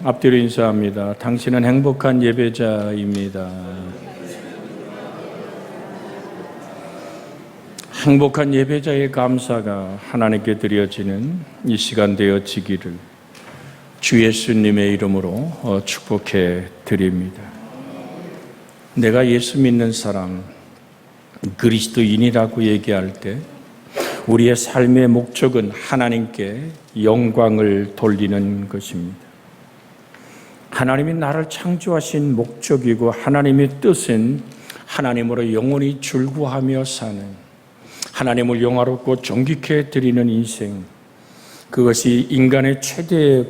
앞뒤로 인사합니다. 당신은 행복한 예배자입니다. 행복한 예배자의 감사가 하나님께 드려지는 이 시간 되어지기를 주 예수님의 이름으로 축복해 드립니다. 내가 예수 믿는 사람, 그리스도인이라고 얘기할 때 우리의 삶의 목적은 하나님께 영광을 돌리는 것입니다. 하나님이 나를 창조하신 목적이고 하나님의 뜻은 하나님으로 영원히 즐거워하며 사는, 하나님을 영화롭고 존귀케 드리는 인생, 그것이 인간의 최대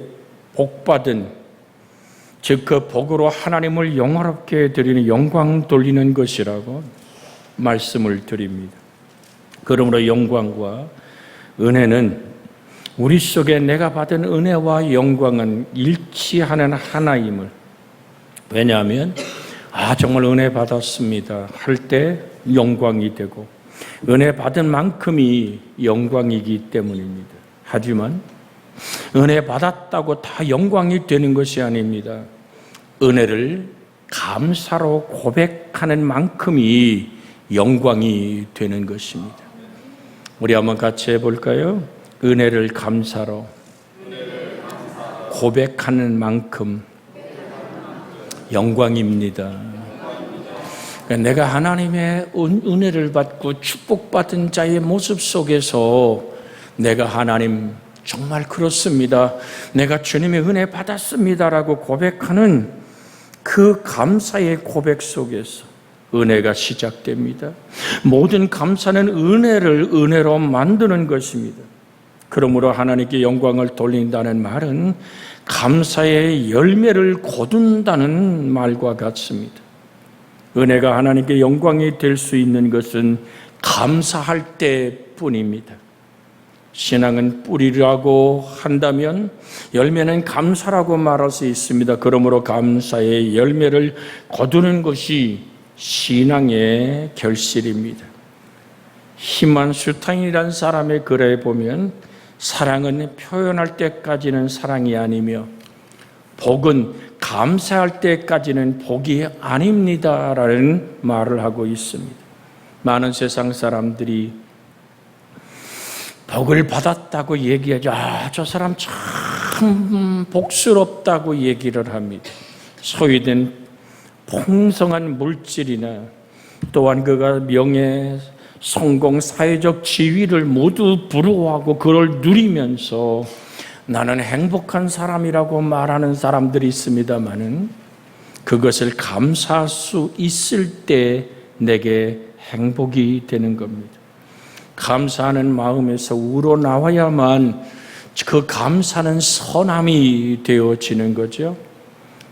복받은, 즉 그 복으로 하나님을 영화롭게 드리는, 영광 돌리는 것이라고 말씀을 드립니다. 그러므로 영광과 은혜는 우리 속에 내가 받은 은혜와 영광은 일치하는 하나임을, 왜냐하면 정말 은혜 받았습니다 할 때 영광이 되고 은혜 받은 만큼이 영광이기 때문입니다. 하지만 은혜 받았다고 다 영광이 되는 것이 아닙니다. 은혜를 감사로 고백하는 만큼이 영광이 되는 것입니다. 우리 한번 같이 해볼까요? 은혜를 감사로 고백하는 만큼 영광입니다. 내가 하나님의 은혜를 받고 축복받은 자의 모습 속에서 내가 하나님 정말 그렇습니다, 내가 주님의 은혜 받았습니다라고 고백하는 그 감사의 고백 속에서 은혜가 시작됩니다. 모든 감사는 은혜를 은혜로 만드는 것입니다. 그러므로 하나님께 영광을 돌린다는 말은 감사의 열매를 거둔다는 말과 같습니다. 은혜가 하나님께 영광이 될 수 있는 것은 감사할 때뿐입니다. 신앙은 뿌리라고 한다면 열매는 감사라고 말할 수 있습니다. 그러므로 감사의 열매를 거두는 것이 신앙의 결실입니다. 히만 슈타인이라는 사람의 글에 보면 사랑은 표현할 때까지는 사랑이 아니며 복은 감사할 때까지는 복이 아닙니다라는 말을 하고 있습니다. 많은 세상 사람들이 복을 받았다고 얘기하죠. 저 사람 참 복스럽다고 얘기를 합니다. 소유된 풍성한 물질이나 또한 그가 명예, 성공, 사회적 지위를 모두 부러워하고 그걸 누리면서 나는 행복한 사람이라고 말하는 사람들이 있습니다마는 그것을 감사할 수 있을 때 내게 행복이 되는 겁니다. 감사하는 마음에서 우러나와야만 그 감사는 선함이 되어지는 거죠.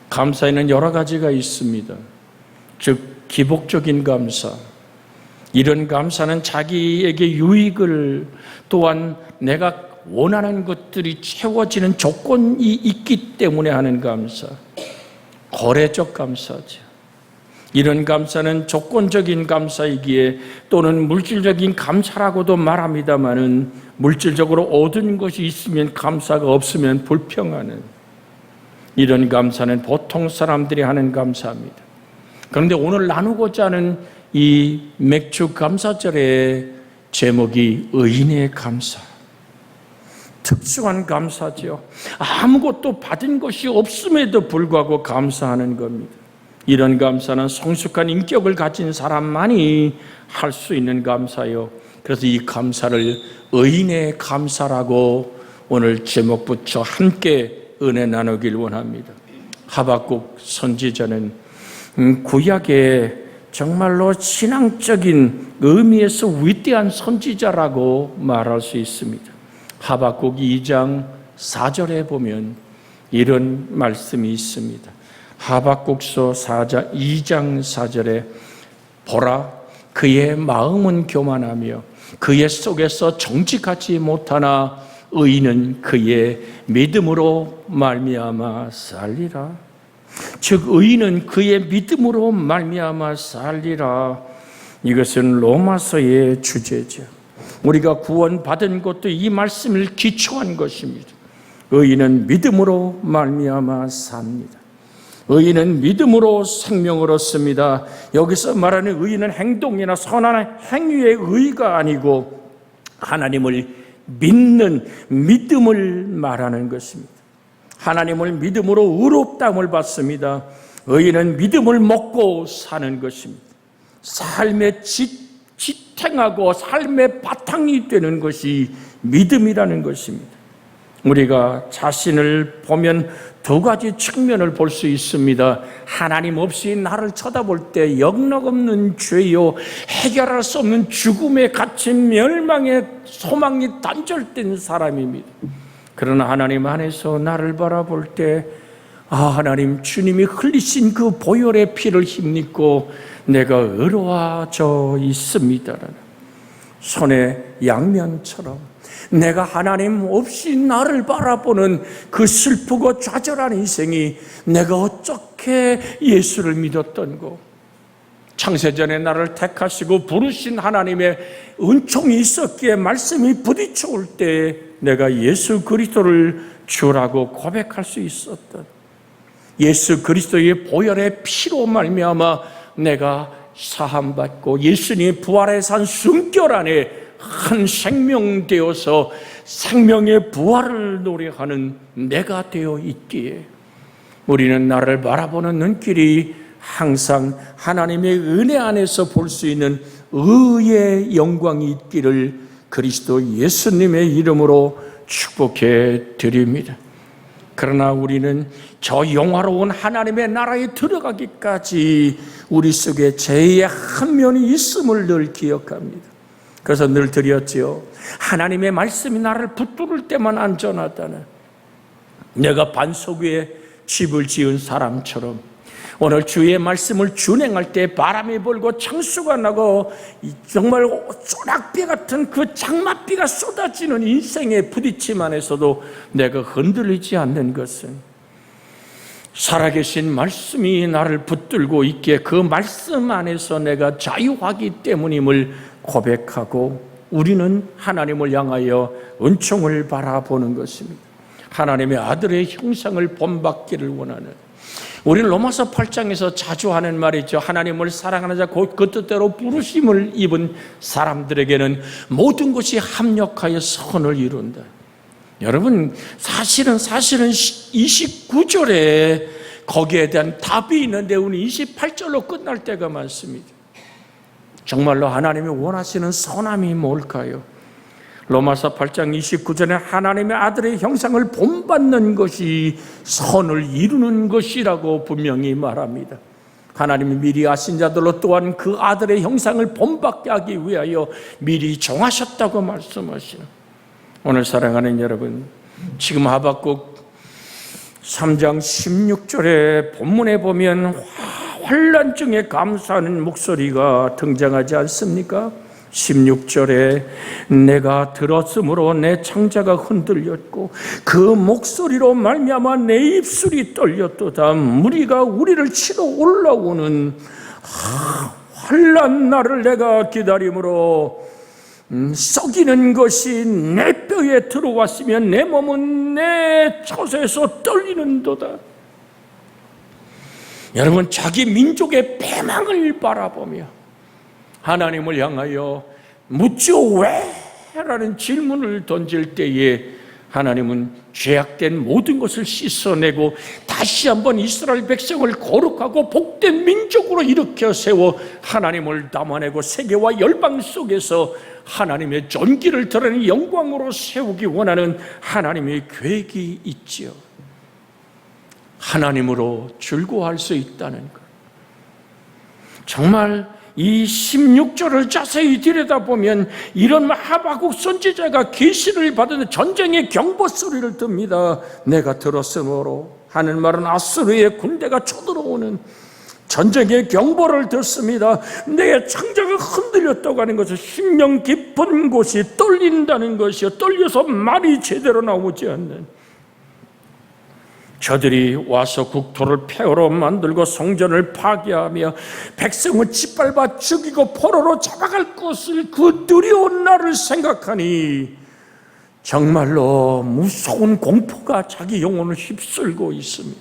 감사에는 여러 가지가 있습니다. 즉 기복적인 감사, 이런 감사는 자기에게 유익을, 또한 내가 원하는 것들이 채워지는 조건이 있기 때문에 하는 감사, 거래적 감사죠. 이런 감사는 조건적인 감사이기에, 또는 물질적인 감사라고도 말합니다마는 물질적으로 얻은 것이 있으면 감사가 없으면 불평하는, 이런 감사는 보통 사람들이 하는 감사입니다. 그런데 오늘 나누고자 하는 이 맥주 감사절의 제목이 의인의 감사, 특수한 감사죠. 아무것도 받은 것이 없음에도 불구하고 감사하는 겁니다. 이런 감사는 성숙한 인격을 가진 사람만이 할 수 있는 감사요. 그래서 이 감사를 의인의 감사라고 오늘 제목 붙여 함께 은혜 나누길 원합니다. 하박국 선지자는 구약의 정말로 신앙적인 의미에서 위대한 선지자라고 말할 수 있습니다. 하박국 2장 4절에 보면 이런 말씀이 있습니다. 하박국서 2장 4절에 보라, 그의 마음은 교만하며 그의 속에서 정직하지 못하나 의인은 그의 믿음으로 말미암아 살리라. 즉 의인은 그의 믿음으로 말미암아 살리라. 이것은 로마서의 주제죠. 우리가 구원받은 것도 이 말씀을 기초한 것입니다. 의인은 믿음으로 말미암아 삽니다. 의인은 믿음으로 생명을 얻습니다. 여기서 말하는 의인은 행동이나 선한 행위의 의가 아니고 하나님을 믿는 믿음을 말하는 것입니다. 하나님을 믿음으로 의롭다함을 받습니다. 의인은 믿음을 먹고 사는 것입니다. 삶의 지탱하고 삶의 바탕이 되는 것이 믿음이라는 것입니다. 우리가 자신을 보면 두 가지 측면을 볼 수 있습니다. 하나님 없이 나를 쳐다볼 때 영락없는 죄요, 해결할 수 없는 죽음에 갇힌 멸망의 소망이 단절된 사람입니다. 그러나 하나님 안에서 나를 바라볼 때 하나님 주님이 흘리신 그 보혈의 피를 힘입고 내가 의로워져 있습니다라는 손의 양면처럼 내가 하나님 없이 나를 바라보는 그 슬프고 좌절한 인생이 내가 어떻게 예수를 믿었던고, 창세전에 나를 택하시고 부르신 하나님의 은총이 있었기에 말씀이 부딪혀올 때 내가 예수 그리스도를 주라고 고백할 수 있었던, 예수 그리스도의 보혈의 피로 말미암아 내가 사함받고 예수님의 부활의 산 숨결 안에 한 생명 되어서 생명의 부활을 노래하는 내가 되어 있기에 우리는 나를 바라보는 눈길이 항상 하나님의 은혜 안에서 볼 수 있는 의의 영광이 있기를 그리스도 예수님의 이름으로 축복해 드립니다. 그러나 우리는 저 영화로운 하나님의 나라에 들어가기까지 우리 속에 죄의 한 면이 있음을 늘 기억합니다. 그래서 늘 드렸지요. 하나님의 말씀이 나를 붙들을 때만 안전하다는, 내가 반석 위에 집을 지은 사람처럼 오늘 주의 말씀을 준행할 때 바람이 불고 창수가 나고 정말 소낙비 같은 그 장맛비가 쏟아지는 인생의 부딪힘 안에서도 내가 흔들리지 않는 것은 살아계신 말씀이 나를 붙들고 있기에 그 말씀 안에서 내가 자유하기 때문임을 고백하고 우리는 하나님을 향하여 은총을 바라보는 것입니다. 하나님의 아들의 형상을 본받기를 원하는, 우리는 로마서 8장에서 자주 하는 말이죠. 하나님을 사랑하는 자 곧 그 뜻대로 부르심을 입은 사람들에게는 모든 것이 합력하여 선을 이룬다. 여러분, 사실은 29절에 거기에 대한 답이 있는데 우리 28절로 끝날 때가 많습니다. 정말로 하나님이 원하시는 선함이 뭘까요? 로마서 8장 29절에 하나님의 아들의 형상을 본받는 것이 선을 이루는 것이라고 분명히 말합니다. 하나님이 미리 아신 자들로 또한 그 아들의 형상을 본받게 하기 위하여 미리 정하셨다고 말씀하시는, 오늘 사랑하는 여러분, 지금 하박국 3장 16절에 본문에 보면 환난 중에 감사하는 목소리가 등장하지 않습니까? 16절에 내가 들었으므로 내 창자가 흔들렸고 그 목소리로 말미암아 내 입술이 떨렸도다. 무리가 우리를 치러 올라오는 환난 날을 내가 기다림으로 썩이는 것이 내 뼈에 들어왔으면 내 몸은 내 처소에서 떨리는도다. 여러분, 자기 민족의 패망을 바라보며 하나님을 향하여 묻지요 왜? 라는 질문을 던질 때에 하나님은 죄악된 모든 것을 씻어내고 다시 한번 이스라엘 백성을 거룩하고 복된 민족으로 일으켜 세워 하나님을 담아내고 세계와 열방 속에서 하나님의 존귀를 드러내는 영광으로 세우기 원하는 하나님의 계획이 있지요. 하나님으로 즐거워할 수 있다는 것. 정말 이 16절을 자세히 들여다보면 이런 하박국 선지자가 계시를 받은 전쟁의 경보 소리를 듭니다. 내가 들었으므로 하는 말은 아수르의 군대가 쳐들어오는 전쟁의 경보를 듣습니다. 내 창자가 흔들렸다고 하는 것은 심령 깊은 곳이 떨린다는 것이요, 떨려서 말이 제대로 나오지 않는, 저들이 와서 국토를 폐허로 만들고 성전을 파괴하며 백성을 짓밟아 죽이고 포로로 잡아갈 것을 그 두려운 날을 생각하니 정말로 무서운 공포가 자기 영혼을 휩쓸고 있습니다.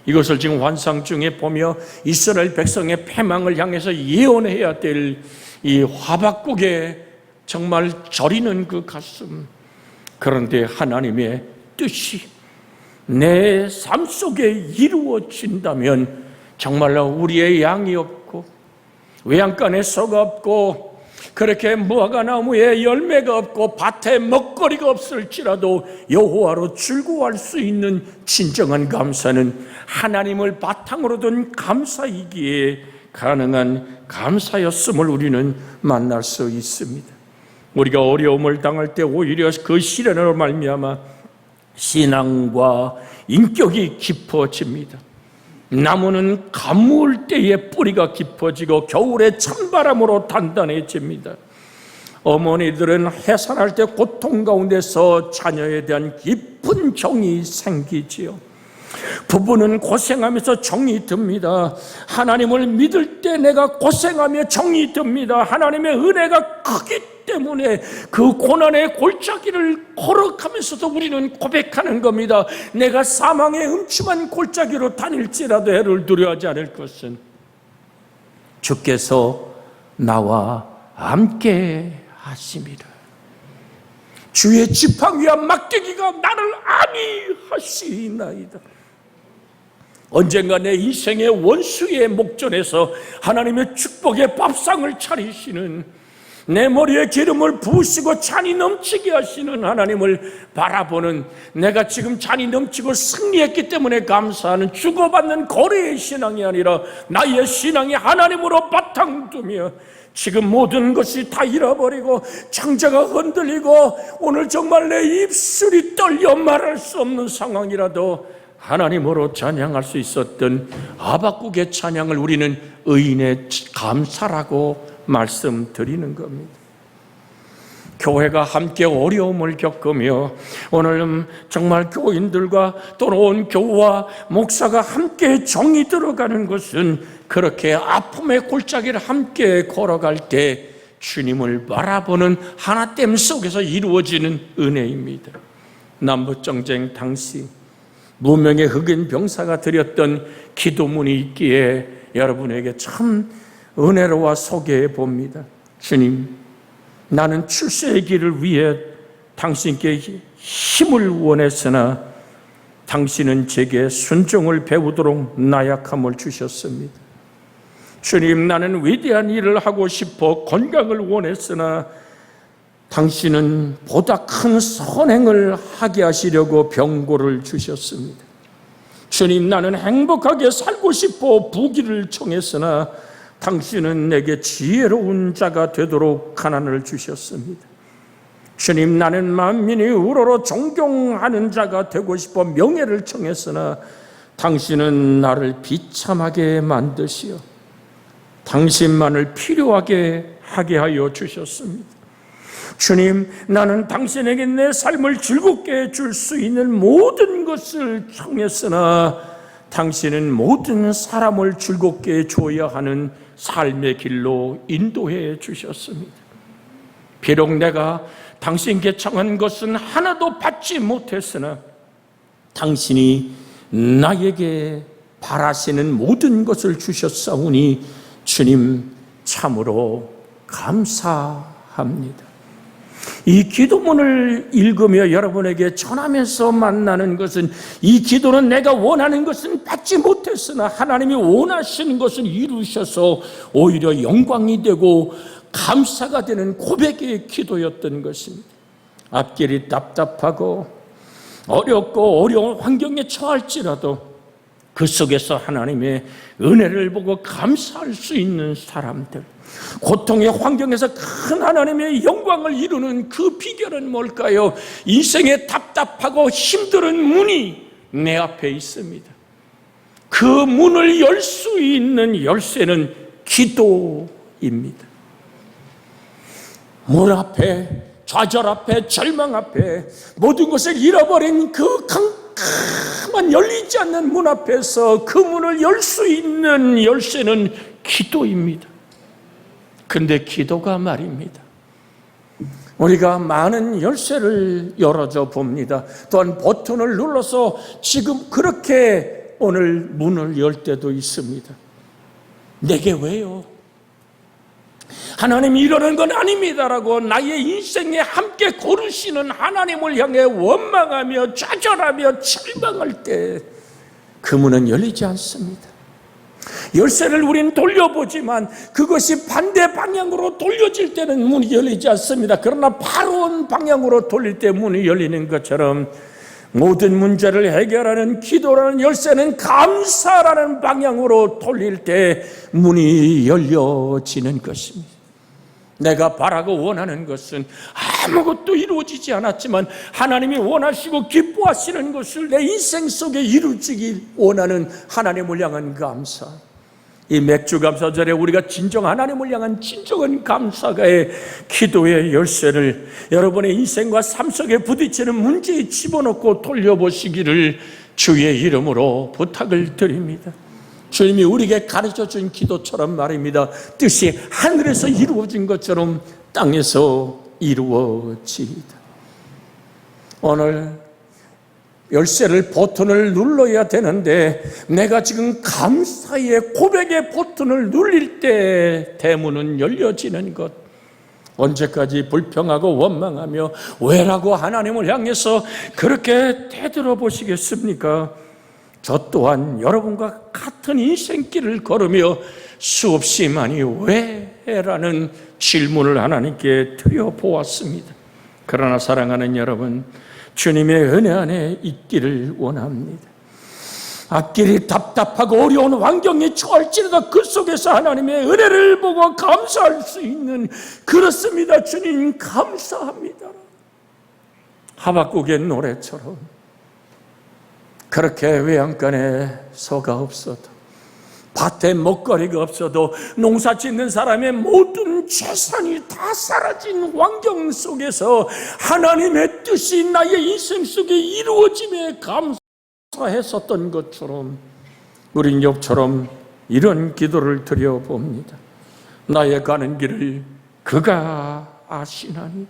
이것을 지금 환상 중에 보며 이스라엘 백성의 패망을 향해서 예언해야 될 이 하박국의 정말 저리는 그 가슴. 그런데 하나님의 뜻이 내 삶 속에 이루어진다면 정말로 우리의 양이 없고 외양간에 소가 없고 그렇게 무화과나무에 열매가 없고 밭에 먹거리가 없을지라도 여호와로 즐거워할 수 있는 진정한 감사는 하나님을 바탕으로 둔 감사이기에 가능한 감사였음을 우리는 만날 수 있습니다. 우리가 어려움을 당할 때 오히려 그 시련으로 말미암아 신앙과 인격이 깊어집니다. 나무는 가물 때에 뿌리가 깊어지고 겨울에 찬바람으로 단단해집니다. 어머니들은 해산할 때 고통 가운데서 자녀에 대한 깊은 정이 생기지요. 부부는 고생하면서 정이 듭니다. 하나님을 믿을 때 내가 고생하며 정이 듭니다. 하나님의 은혜가 크기 때문에 그 고난의 골짜기를 걸어가면서도 우리는 고백하는 겁니다. 내가 사망의 음침한 골짜기로 다닐지라도 해를 두려워하지 않을 것은 주께서 나와 함께 하심이라. 주의 지팡이와 막대기가 나를 안위하시나이다. 언젠가 내 인생의 원수의 목전에서 하나님의 축복의 밥상을 차리시는, 내 머리에 기름을 부으시고 잔이 넘치게 하시는 하나님을 바라보는, 내가 지금 잔이 넘치고 승리했기 때문에 감사하는 주고받는 거래의 신앙이 아니라 나의 신앙이 하나님으로 바탕두며 지금 모든 것이 다 잃어버리고 창자가 흔들리고 오늘 정말 내 입술이 떨려 말할 수 없는 상황이라도 하나님으로 찬양할 수 있었던 하박국의 찬양을 우리는 의인의 감사라고 말씀드리는 겁니다. 교회가 함께 어려움을 겪으며 오늘 정말 교인들과 또는 온 교우와 목사가 함께 정이 들어가는 것은 그렇게 아픔의 골짜기를 함께 걸어갈 때 주님을 바라보는 하나됨 속에서 이루어지는 은혜입니다. 남북정쟁 당시 무명의 흑인 병사가 드렸던 기도문이 있기에 여러분에게 참 은혜로워 소개해 봅니다. 주님, 나는 출세의 길을 위해 당신께 힘을 원했으나 당신은 제게 순종을 배우도록 나약함을 주셨습니다. 주님, 나는 위대한 일을 하고 싶어 건강을 원했으나 당신은 보다 큰 선행을 하게 하시려고 병고를 주셨습니다. 주님, 나는 행복하게 살고 싶어 부귀를 청했으나 당신은 내게 지혜로운 자가 되도록 가난을 주셨습니다. 주님, 나는 만민이 우러러 존경하는 자가 되고 싶어 명예를 청했으나 당신은 나를 비참하게 만드시어 당신만을 필요하게 하게 하여 주셨습니다. 주님, 나는 당신에게 내 삶을 즐겁게 줄 수 있는 모든 것을 청했으나 당신은 모든 사람을 즐겁게 줘야 하는 삶의 길로 인도해 주셨습니다. 비록 내가 당신께 청한 것은 하나도 받지 못했으나 당신이 나에게 바라시는 모든 것을 주셨사오니 주님 참으로 감사합니다. 이 기도문을 읽으며 여러분에게 전하면서 만나는 것은, 이 기도는 내가 원하는 것은 받지 못했으나 하나님이 원하시는 것을 이루셔서 오히려 영광이 되고 감사가 되는 고백의 기도였던 것입니다. 앞길이 답답하고 어렵고 어려운 환경에 처할지라도 그 속에서 하나님의 은혜를 보고 감사할 수 있는 사람들, 고통의 환경에서 큰 하나님의 영광을 이루는 그 비결은 뭘까요? 인생의 답답하고 힘든 문이 내 앞에 있습니다. 그 문을 열 수 있는 열쇠는 기도입니다. 문 앞에, 좌절 앞에, 절망 앞에 모든 것을 잃어버린 그 캄캄한 열리지 않는 문 앞에서 그 문을 열 수 있는 열쇠는 기도입니다. 근데 기도가 말입니다, 우리가 많은 열쇠를 열어줘 봅니다. 또한 버튼을 눌러서 지금 그렇게 오늘 문을 열 때도 있습니다. 내게 왜요? 하나님이 이러는 건 아닙니다라고 나의 인생에 함께 고르시는 하나님을 향해 원망하며 좌절하며 절망할 때 그 문은 열리지 않습니다. 열쇠를 우린 돌려보지만 그것이 반대 방향으로 돌려질 때는 문이 열리지 않습니다. 그러나 바로 방향으로 돌릴 때 문이 열리는 것처럼 모든 문제를 해결하는 기도라는 열쇠는 감사라는 방향으로 돌릴 때 문이 열려지는 것입니다. 내가 바라고 원하는 것은 아무것도 이루어지지 않았지만 하나님이 원하시고 기뻐하시는 것을 내 인생 속에 이루어지길 원하는 하나님을 향한 감사. 이 맥주 감사절에 우리가 진정 하나님을 향한 진정한 감사가의 기도의 열쇠를 여러분의 인생과 삶 속에 부딪히는 문제에 집어넣고 돌려보시기를 주의 이름으로 부탁을 드립니다. 주님이 우리에게 가르쳐준 기도처럼 말입니다. 뜻이 하늘에서 이루어진 것처럼 땅에서 이루어지이다. 오늘 열쇠를 버튼을 눌러야 되는데 내가 지금 감사의 고백의 버튼을 눌릴 때 대문은 열려지는 것. 언제까지 불평하고 원망하며 왜라고 하나님을 향해서 그렇게 되돌아보시겠습니까? 저 또한 여러분과 같은 인생길을 걸으며 수없이 많이 왜라는 질문을 하나님께 드려보았습니다. 그러나 사랑하는 여러분, 주님의 은혜 안에 있기를 원합니다. 앞길이 답답하고 어려운 환경에 처할지라도 그 속에서 하나님의 은혜를 보고 감사할 수 있는, 그렇습니다. 주님 감사합니다. 하박국의 노래처럼 그렇게 외양간에 소가 없어도, 밭에 먹거리가 없어도, 농사 짓는 사람의 모든 재산이 다 사라진 환경 속에서 하나님의 뜻이 나의 인생 속에 이루어짐에 감사했었던 것처럼 우린 욥처럼 이런 기도를 드려봅니다. 나의 가는 길을 그가 아시나니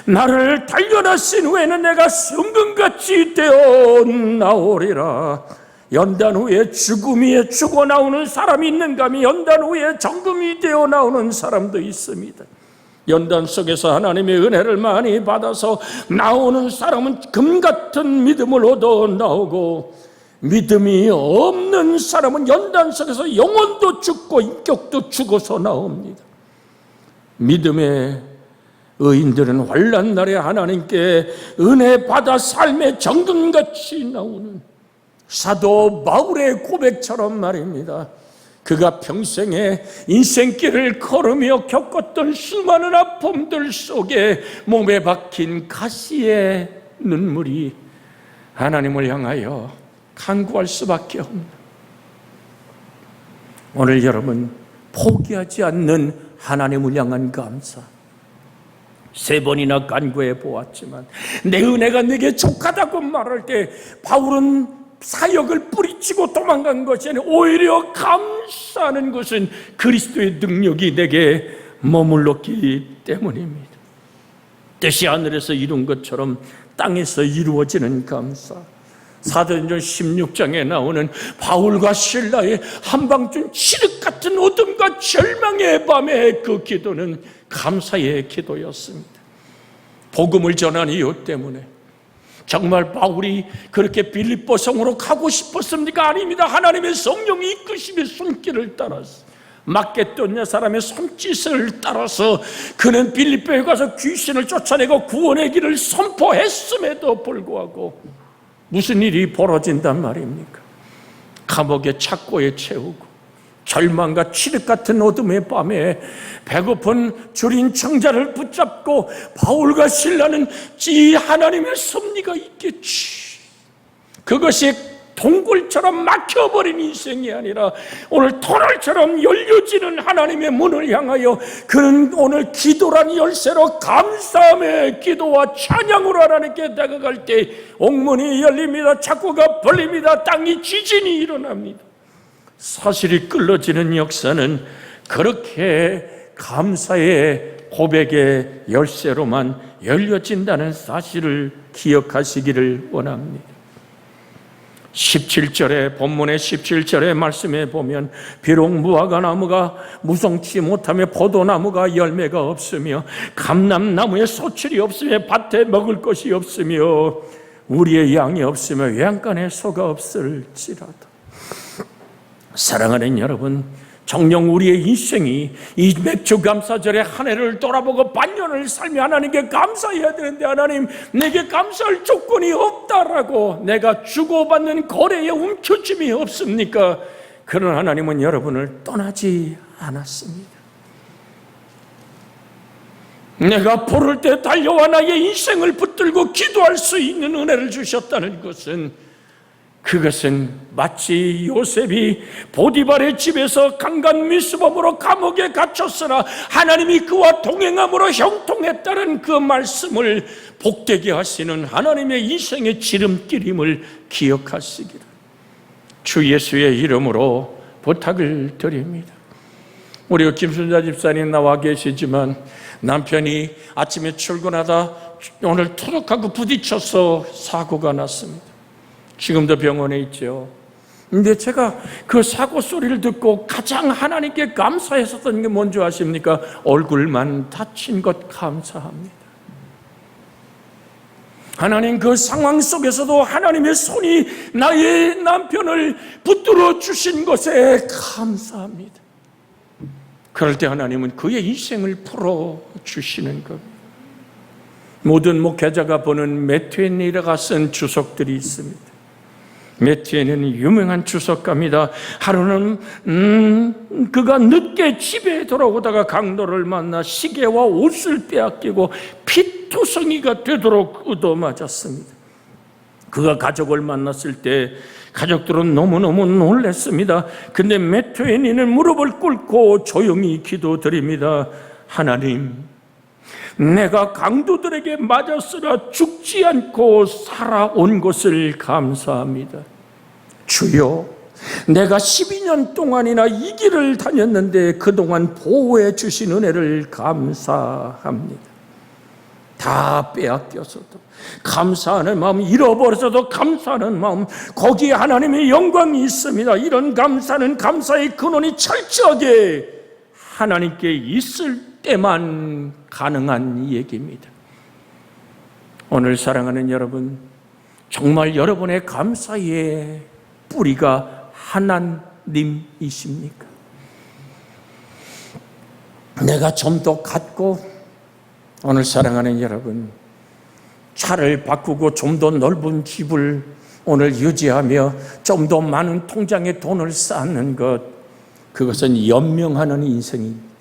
나를 단련하신 후에는 내가 성금같이 되어 나오리라. 연단 후에 죽음이 죽어 나오는 사람이 있는가 하면 연단 후에 정금이 되어 나오는 사람도 있습니다. 연단 속에서 하나님의 은혜를 많이 받아서 나오는 사람은 금같은 믿음을 얻어 나오고, 믿음이 없는 사람은 연단 속에서 영혼도 죽고 인격도 죽어서 나옵니다. 믿음의 의인들은 환난 날에 하나님께 은혜 받아 삶의 정금같이 나오는 사도 바울의 고백처럼 말입니다. 그가 평생에 인생길을 걸으며 겪었던 수많은 아픔들 속에 몸에 박힌 가시의 눈물이 하나님을 향하여 간구할 수밖에 없는, 오늘 여러분 포기하지 않는 하나님을 향한 감사, 3번이나 간구해 보았지만 내 은혜가 내게 족하다고 말할 때 바울은 사역을 뿌리치고 도망간 것이 아니라 오히려 감사하는 것은 그리스도의 능력이 내게 머물렀기 때문입니다. 뜻이 하늘에서 이룬 것처럼 땅에서 이루어지는 감사. 사도행전 16장에 나오는 바울과 실라의 한밤중 칠흑 같은 어둠과 절망의 밤의 그 기도는 감사의 기도였습니다. 복음을 전한 이유 때문에. 정말 바울이 그렇게 빌립보 성으로 가고 싶었습니까? 아닙니다. 하나님의 성령이 이끄심의 손길을 따라서, 마게도냐 사람의 손짓을 따라서 그는 빌립보에 가서 귀신을 쫓아내고 구원의 길을 선포했음에도 불구하고 무슨 일이 벌어진단 말입니까? 감옥의 착고에 채우고 절망과 칠흑 같은 어둠의 밤에 배고픈 줄인 청자를 붙잡고 바울과 실라는 이 하나님의 섭리가 있겠지. 그것이 동굴처럼 막혀버린 인생이 아니라 오늘 터널처럼 열려지는 하나님의 문을 향하여 그는 오늘 기도란 열쇠로 감사함의 기도와 찬양으로 하나님께 다가갈 때 옥문이 열립니다. 창고가 벌립니다. 땅이 지진이 일어납니다. 사실이 끌어지는 역사는 그렇게 감사의 고백의 열쇠로만 열려진다는 사실을 기억하시기를 원합니다. 17절에 본문의 17절의 말씀에 보면 비록 무화과나무가 무성치 못하며 포도나무가 열매가 없으며 감람나무에 소출이 없으며 밭에 먹을 것이 없으며 우리의 양이 없으며 외양간에 소가 없을지라도, 사랑하는 여러분, 정녕 우리의 인생이 이 맥주감사절에 한 해를 돌아보고 반년을 살며 하나님께 감사해야 되는데, 하나님 내게 감사할 조건이 없다라고 내가 주고받는 거래에 움켜짐이 없습니까? 그런 하나님은 여러분을 떠나지 않았습니다. 내가 부를 때 달려와 나의 인생을 붙들고 기도할 수 있는 은혜를 주셨다는 것은, 그것은 마치 요셉이 보디발의 집에서 강간 미수범으로 감옥에 갇혔으나 하나님이 그와 동행함으로 형통했다는 그 말씀을 복되게 하시는 하나님의 인생의 지름길임을 기억하시기를 주 예수의 이름으로 부탁을 드립니다. 우리 김순자 집사님 나와 계시지만 남편이 아침에 출근하다 오늘 토독하고 부딪혀서 사고가 났습니다. 지금도 병원에 있죠. 근데 제가 그 사고 소리를 듣고 가장 하나님께 감사했었던 게 뭔지 아십니까? 얼굴만 다친 것 감사합니다. 하나님, 그 상황 속에서도 하나님의 손이 나의 남편을 붙들어 주신 것에 감사합니다. 그럴 때 하나님은 그의 인생을 풀어 주시는 겁니다. 모든 목회자가 보는 매튜엔이라가 쓴 주석들이 있습니다. 매튜에는 유명한 주석가입니다. 하루는 그가 늦게 집에 돌아오다가 강도를 만나 시계와 옷을 빼앗기고 피투성이가 되도록 얻어맞았습니다. 그가 가족을 만났을 때 가족들은 너무너무 놀랐습니다. 근데 매튜에는 무릎을 꿇고 조용히 기도드립니다. 하나님, 내가 강도들에게 맞았으나 죽지 않고 살아온 것을 감사합니다. 주여, 내가 12년 동안이나 이 길을 다녔는데 그동안 보호해 주신 은혜를 감사합니다. 다 빼앗겼어도 감사하는 마음, 잃어버려서도 감사하는 마음, 거기에 하나님의 영광이 있습니다. 이런 감사는 감사의 근원이 철저하게 하나님께 있을 때만 가능한 얘기입니다. 오늘 사랑하는 여러분, 정말 여러분의 감사의 뿌리가 하나님이십니까? 내가 좀 더 갖고, 오늘 사랑하는 여러분, 차를 바꾸고 좀 더 넓은 집을 오늘 유지하며 좀 더 많은 통장에 돈을 쌓는 것, 그것은 연명하는 인생입니다.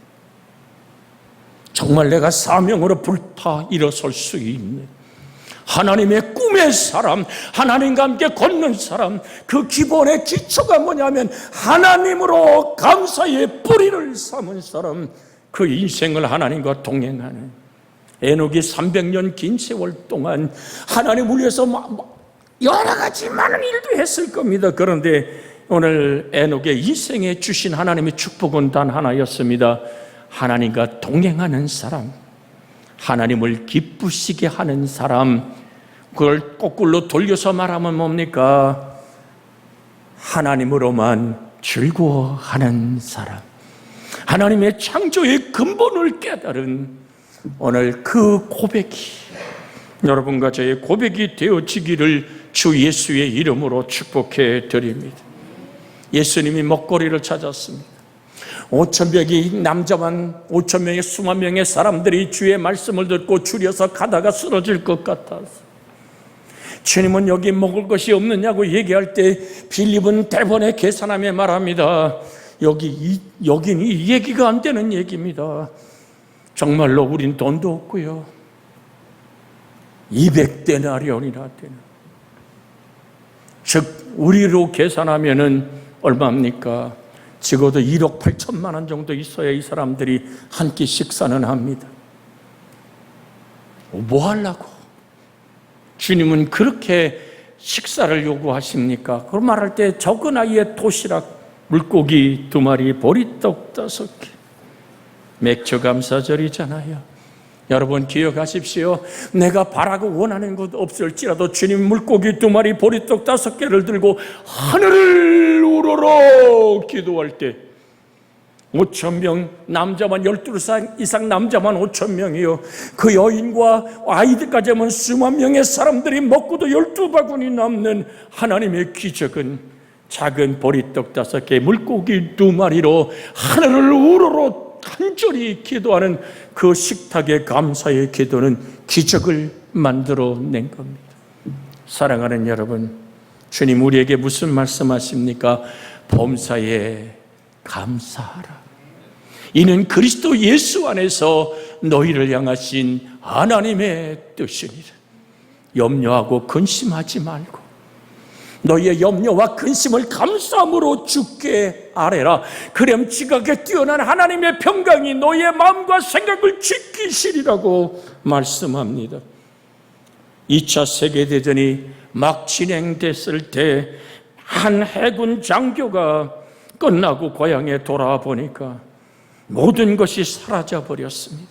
정말 내가 사명으로 불타 일어설 수 있는 하나님의 꿈의 사람, 하나님과 함께 걷는 사람, 그 기본의 기초가 뭐냐면 하나님으로 감사의 뿌리를 삼은 사람, 그 인생을 하나님과 동행하는, 에녹이 300년 긴 세월 동안 하나님을 위해서 여러 가지 많은 일도 했을 겁니다. 그런데 오늘 에녹의 인생에 주신 하나님의 축복은 단 하나였습니다. 하나님과 동행하는 사람, 하나님을 기쁘시게 하는 사람. 그걸 거꾸로 돌려서 말하면 뭡니까? 하나님으로만 즐거워하는 사람, 하나님의 창조의 근본을 깨달은 오늘 그 고백이 여러분과 저의 고백이 되어지기를 주 예수의 이름으로 축복해 드립니다. 예수님이 먹거리를 찾았습니다. 5,000명이 남자만 5,000명의 수만 명의 사람들이 주의 말씀을 듣고 줄여서 가다가 쓰러질 것 같아서 주님은 여기 먹을 것이 없느냐고 얘기할 때 빌립은 대번에 계산하며 말합니다. 여긴 이 얘기가 안 되는 얘기입니다. 정말로 우린 돈도 없고요. 200데나리온이나 되는, 즉 우리로 계산하면은 얼마입니까? 적어도 1억 8천만 원 정도 있어야 이 사람들이 한 끼 식사는 합니다. 뭐 하려고? 주님은 그렇게 식사를 요구하십니까? 그런 말할 때 적은 아이의 도시락, 물고기 2마리, 보리떡 5개. 맥주 감사절이잖아요. 여러분 기억하십시오. 내가 바라고 원하는 것 없을지라도 주님 물고기 2마리 보리떡 5개를 들고 하늘을 우러러 기도할 때 5,000명, 남자만 12살 이상 남자만 5,000명이요. 그 여인과 아이들까지 하면 수만 명의 사람들이 먹고도 12바구니 남는 하나님의 기적은 작은 보리떡 5개, 물고기 2마리로 하늘을 우러러 간절히 기도하는 그 식탁의 감사의 기도는 기적을 만들어낸 겁니다. 사랑하는 여러분, 주님 우리에게 무슨 말씀하십니까? 범사에 감사하라. 이는 그리스도 예수 안에서 너희를 향하신 하나님의 뜻이니라. 염려하고 근심하지 말고 너희의 염려와 근심을 감사함으로 주께 아뢰라. 그럼 지각에 뛰어난 하나님의 평강이 너희의 마음과 생각을 지키시리라고 말씀합니다. 2차 세계대전이 막 진행됐을 때 한 해군 장교가 끝나고 고향에 돌아와 보니까 모든 것이 사라져 버렸습니다.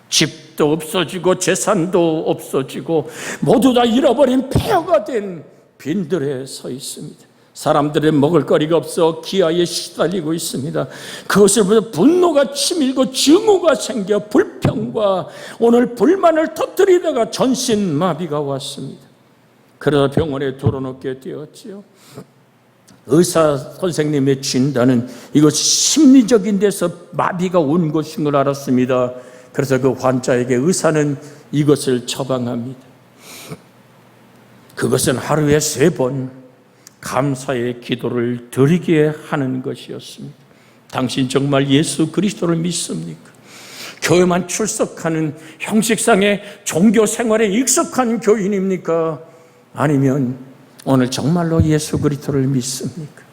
집도 없어지고 재산도 없어지고 모두 다 잃어버린 폐허가 된 빈들에 서 있습니다. 사람들은 먹을 거리가 없어 기아에 시달리고 있습니다. 그것을 보면서 분노가 치밀고 증오가 생겨 불평과 오늘 불만을 터뜨리다가 전신마비가 왔습니다. 그러다 병원에 들어놓게 되었지요. 의사 선생님의 진단은 이것이 심리적인 데서 마비가 온 것인 걸 알았습니다. 그래서 그 환자에게 의사는 이것을 처방합니다. 그것은 하루에 3번 감사의 기도를 드리게 하는 것이었습니다. 당신 정말 예수 그리스도를 믿습니까? 교회만 출석하는 형식상의 종교 생활에 익숙한 교인입니까? 아니면 오늘 정말로 예수 그리스도를 믿습니까?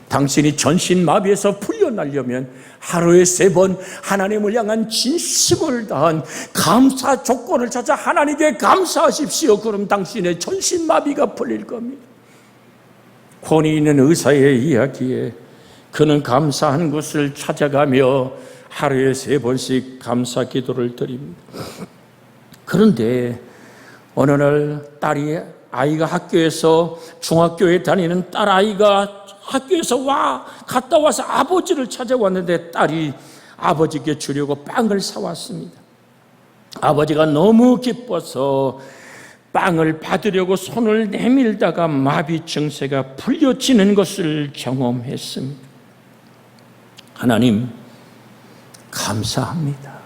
당신이 전신마비에서 풀려나려면 하루에 3번 하나님을 향한 진심을 다한 감사 조건을 찾아 하나님께 감사하십시오. 그럼 당신의 전신마비가 풀릴 겁니다. 권위 있는 의사의 이야기에 그는 감사한 곳을 찾아가며 하루에 3번씩 감사 기도를 드립니다. 그런데 어느 날 아이가 학교에서 중학교에 다니는 딸아이가 학교에서 갔다 와서 아버지를 찾아왔는데 딸이 아버지께 주려고 빵을 사왔습니다. 아버지가 너무 기뻐서 빵을 받으려고 손을 내밀다가 마비 증세가 풀려지는 것을 경험했습니다. 하나님 감사합니다.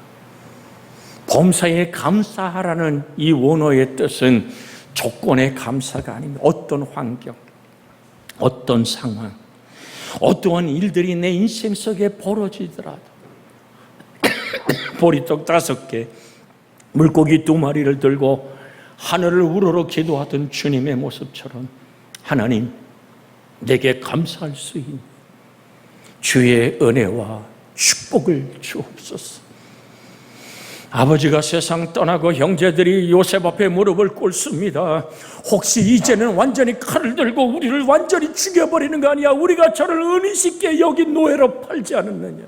범사에 감사하라는 이 원어의 뜻은 조건의 감사가 아닙니다. 어떤 환경, 어떤 상황, 어떠한 일들이 내 인생 속에 벌어지더라도 보리떡 5개, 물고기 2마리를 들고 하늘을 우러러 기도하던 주님의 모습처럼 하나님 내게 감사할 수 있는 주의 은혜와 축복을 주옵소서. 아버지가 세상 떠나고 형제들이 요셉 앞에 무릎을 꿇습니다. 혹시 이제는 완전히 칼을 들고 우리를 완전히 죽여버리는 거 아니야? 우리가 저를 은희쉽게 여긴 노예로 팔지 않았느냐?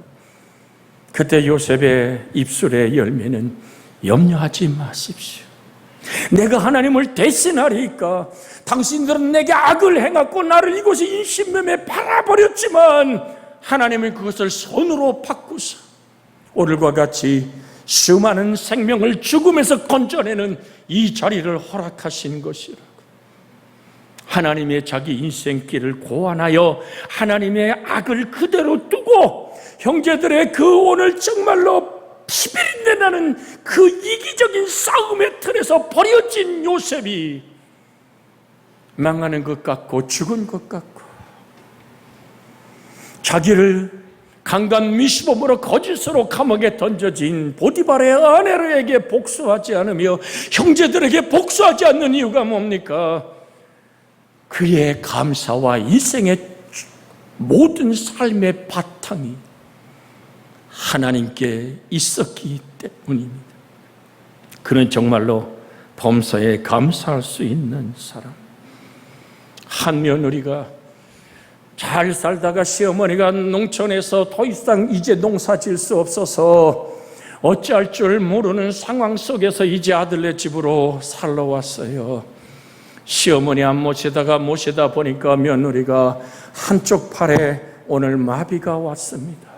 그때 요셉의 입술의 열매는 염려하지 마십시오. 내가 하나님을 대신하리까. 당신들은 내게 악을 행하고 나를 이곳에 인신매매에 팔아버렸지만 하나님은 그것을 손으로 바꾸사 오늘과 같이 수많은 생명을 죽음에서 건져내는 이 자리를 허락하신 것이라고. 하나님의 자기 인생길을 고안하여 하나님의 악을 그대로 두고 형제들의 그 오늘 정말로 피비린내 나는 그 이기적인 싸움의 틀에서 버려진 요셉이 망하는 것 같고 죽은 것 같고 자기를 강간 미시범으로 거짓으로 감옥에 던져진 보디발의 아내에게 복수하지 않으며 형제들에게 복수하지 않는 이유가 뭡니까? 그의 감사와 인생의 모든 삶의 바탕이 하나님께 있었기 때문입니다. 그는 정말로 범사에 감사할 수 있는 사람. 한 며느리가 잘 살다가 시어머니가 농촌에서 더 이상 이제 농사 질 수 없어서 어찌할 줄 모르는 상황 속에서 이제 아들네 집으로 살러 왔어요. 시어머니 안 모시다 보니까 며느리가 한쪽 팔에 오늘 마비가 왔습니다.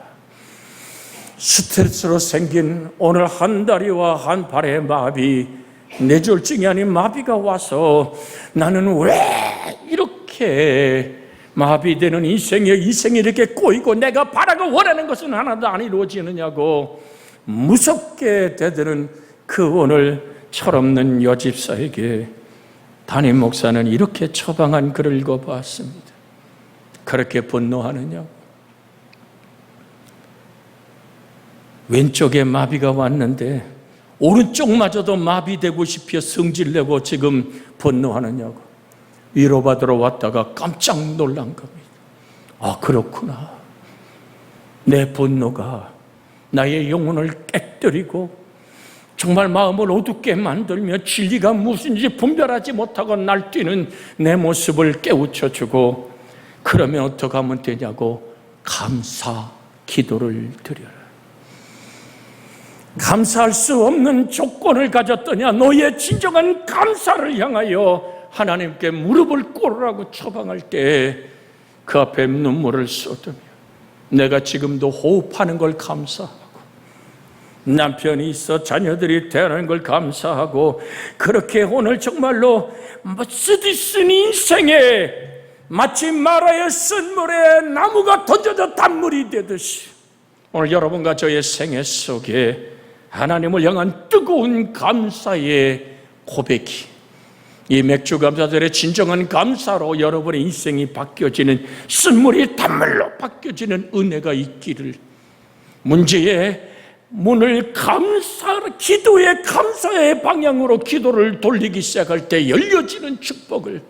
스트레스로 생긴 오늘 한 다리와 한 팔의 마비, 뇌졸중이 아닌 마비가 와서 나는 왜 이렇게 마비되는 인생이 이렇게 꼬이고 내가 바라고 원하는 것은 하나도 안 이루어지느냐고 무섭게 대드는 그 오늘 철없는 여집사에게 담임 목사는 이렇게 처방한 글을 읽어봤습니다. 그렇게 분노하느냐? 왼쪽에 마비가 왔는데 오른쪽마저도 마비되고 싶어 성질내고 지금 분노하느냐고. 위로받으러 왔다가 깜짝 놀란 겁니다. 아, 그렇구나. 내 분노가 나의 영혼을 깨뜨리고 정말 마음을 어둡게 만들며 진리가 무엇인지 분별하지 못하고 날뛰는 내 모습을 깨우쳐주고, 그러면 어떻게 하면 되냐고 감사 기도를 드려라. 감사할 수 없는 조건을 가졌더냐? 너의 진정한 감사를 향하여 하나님께 무릎을 꿇으라고 처방할 때 그 앞에 눈물을 쏟으며 내가 지금도 호흡하는 걸 감사하고, 남편이 있어 자녀들이 태어나는 걸 감사하고, 그렇게 오늘 정말로 쓰디쓴 인생에 마치 마라의 쓴물에 나무가 던져져 단물이 되듯이 오늘 여러분과 저의 생애 속에 하나님을 향한 뜨거운 감사의 고백이, 이 맥주 감사절의 진정한 감사로 여러분의 인생이 바뀌어지는, 쓴물이 단물로 바뀌어지는 은혜가 있기를, 문제의 문을 기도의 감사의 방향으로 기도를 돌리기 시작할 때 열려지는 축복을,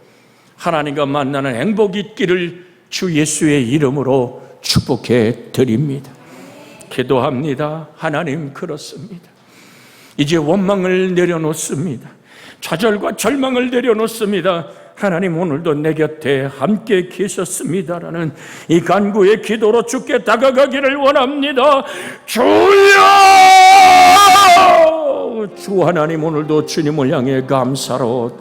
하나님과 만나는 행복이 있기를 주 예수의 이름으로 축복해 드립니다. 기도합니다. 하나님, 그렇습니다. 이제 원망을 내려놓습니다. 좌절과 절망을 내려놓습니다. 하나님, 오늘도 내 곁에 함께 계셨습니다라는 이 간구의 기도로 주께 다가가기를 원합니다. 주여! 주 하나님, 오늘도 주님을 향해 감사로